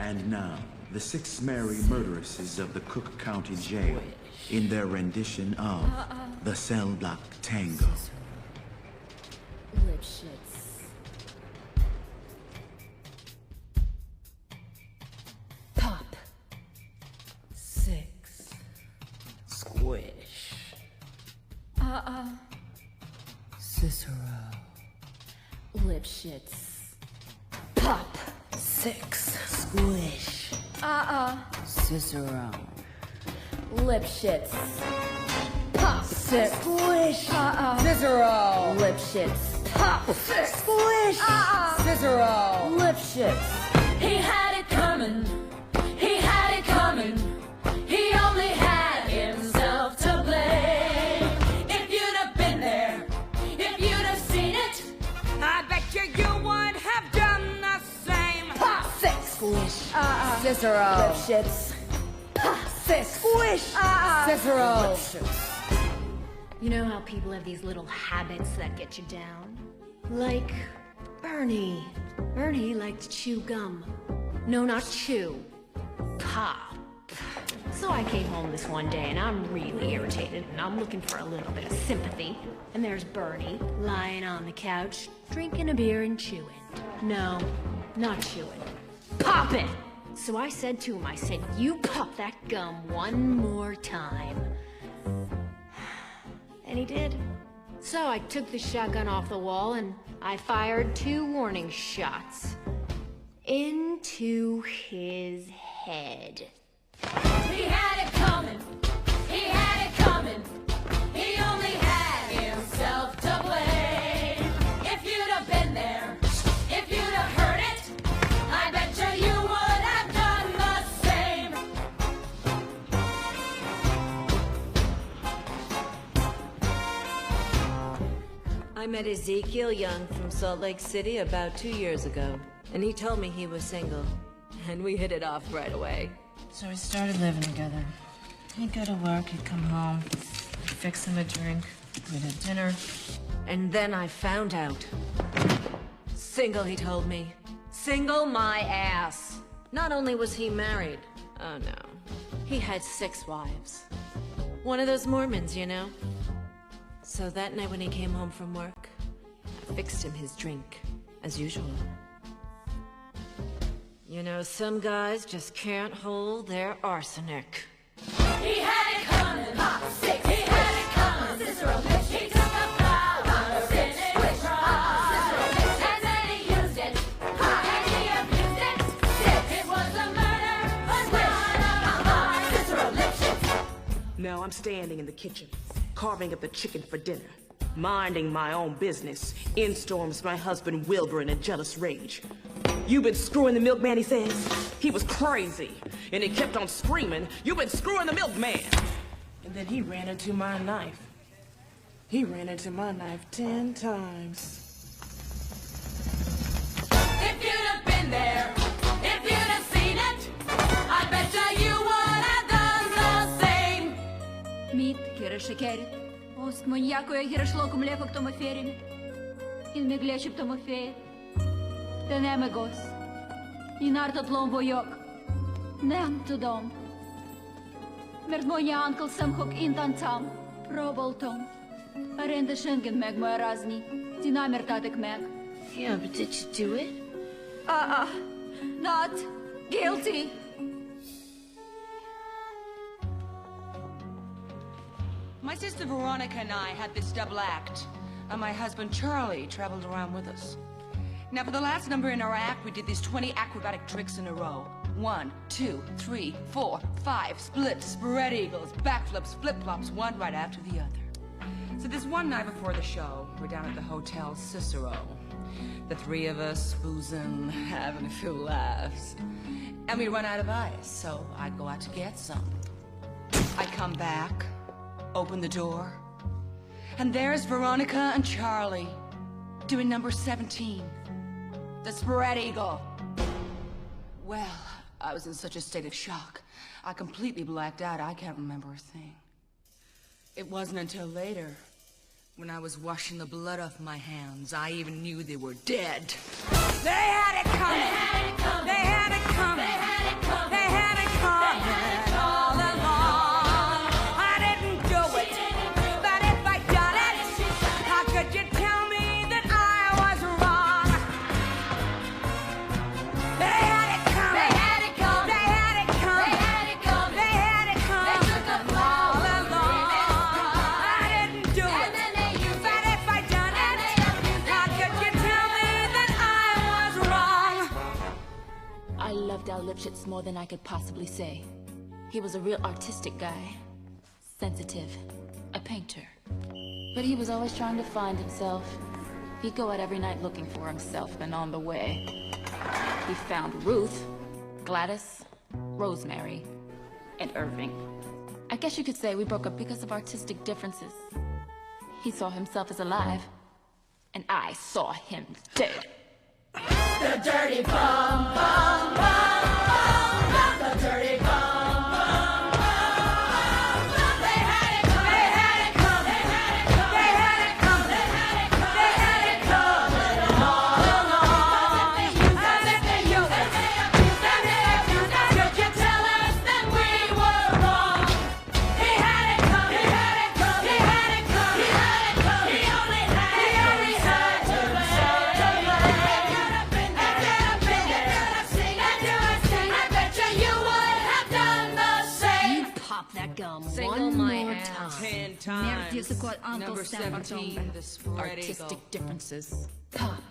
And now, the 6 merry murderesses of the Cook County Jail in their rendition of the Cell Block Tango. Lipshits. Pop. 6. Squish. Cicero. Lipshits. Pop. 6. Squish. Cicero. Lipshits. Pop. 6. Squish. Cicero. Lipshits. Pop. 6. Squish. Cicero. Lipshits. He had it coming. He had it coming. He only had himself to blame. If you'd have been there, if you'd have seen it, I bet you would have done the same. Pop. 6. Squish. Cicero. Lipshits. Pop. 6. Squish. Cicero. Lipshits. You know how people have these little habits that get you down? Like Bernie. Bernie liked to chew gum. No, not chew. Pop. So I came home this one day and I'm really irritated and I'm looking for a little bit of sympathy. And there's Bernie lying on the couch, drinking a beer and chewing. No, not chewing. Popping! So I said to him, I said, you pop that gum one more time. And he did. So I took the shotgun off the wall and I fired 2 warning shots. Into his head. He had it coming. He had it coming. He only had himself to blame. If you'd have been there, if you'd have heard it, I bet you would have done the same. I met Ezekiel Young from Salt Lake City about 2 years ago, and he told me he was single, and we hit it off right away. So we started living together. He'd go to work, he'd come home, I'd fix him a drink, we'd have dinner. And then I found out. Single, he told me. Single my ass. Not only was he married, oh no, he had 6 wives. One of those Mormons, you know? So that night when he came home from work, I fixed him his drink, as usual. You know, some guys just can't hold their arsenic. He had it coming. Pop. 6. He had it coming. Cicero. He took a flower, finished with Cicero. And then he used it. And he abused it. 6. It was a murder. Cicero. Lipshits. Now I'm standing in the kitchen, carving up the chicken for dinner, minding my own business. In storms my husband Wilbur in a jealous rage. "You've been screwing the milkman," he says. He was crazy, and he kept on screaming, "You've been screwing the milkman!" And then he ran into my knife. He ran into my knife 10 times. If you'd have been there, if you'd have seen it, I bet you would have done the same. Мід, кирешекері, ост маньякою гірешлоку млеко к тому ферім. Ін меглече к тому феє. Tenemegos, inartot lombojok, nem tudom. Mert mondja Uncle Sam, hogy intancam, próbáltam. A rendesen megmagyarázni, ti nem értetek meg. Yeah, but did you do it? Not guilty. My sister Veronica and I had this double act, and my husband Charlie traveled around with us. Now, for the last number in our act, we did these 20 acrobatic tricks in a row. 1, 2, 3, 4, 5, splits, spread eagles, backflips, flip-flops, one right after the other. So this one night before the show, we're down at the Hotel Cicero. The 3 of us boozing, having a few laughs. And we run out of ice, so I go out to get some. I come back, open the door, and there's Veronica and Charlie doing number 17. The spread eagle. Well, I was in such a state of shock. I completely blacked out. I can't remember a thing. It wasn't until later, when I was washing the blood off my hands, I even knew they were dead. They had it coming! They had it coming! They had it coming! I loved Al Lipschitz more than I could possibly say. He was a real artistic guy. Sensitive. A painter. But he was always trying to find himself. He'd go out every night looking for himself, and on the way, he found Ruth, Gladys, Rosemary, and Irving. I guess you could say we broke up because of artistic differences. He saw himself as alive, and I saw him dead. The dirty bum, bum, bum, bum, bum. The dirty bum, bum, bum, bum. They had it coming. They had it coming. They had it coming. They had it coming. They had it coming. All along. As if they used us. As if they abused us. Could you tell us that we were wrong? He had it coming. He had it coming. He had it coming. He had it coming. He only had to that gum Single one my more ass. time. 10 times. Merde, Uncle Number Sam 17, the spread eagle. Artistic differences. Pop.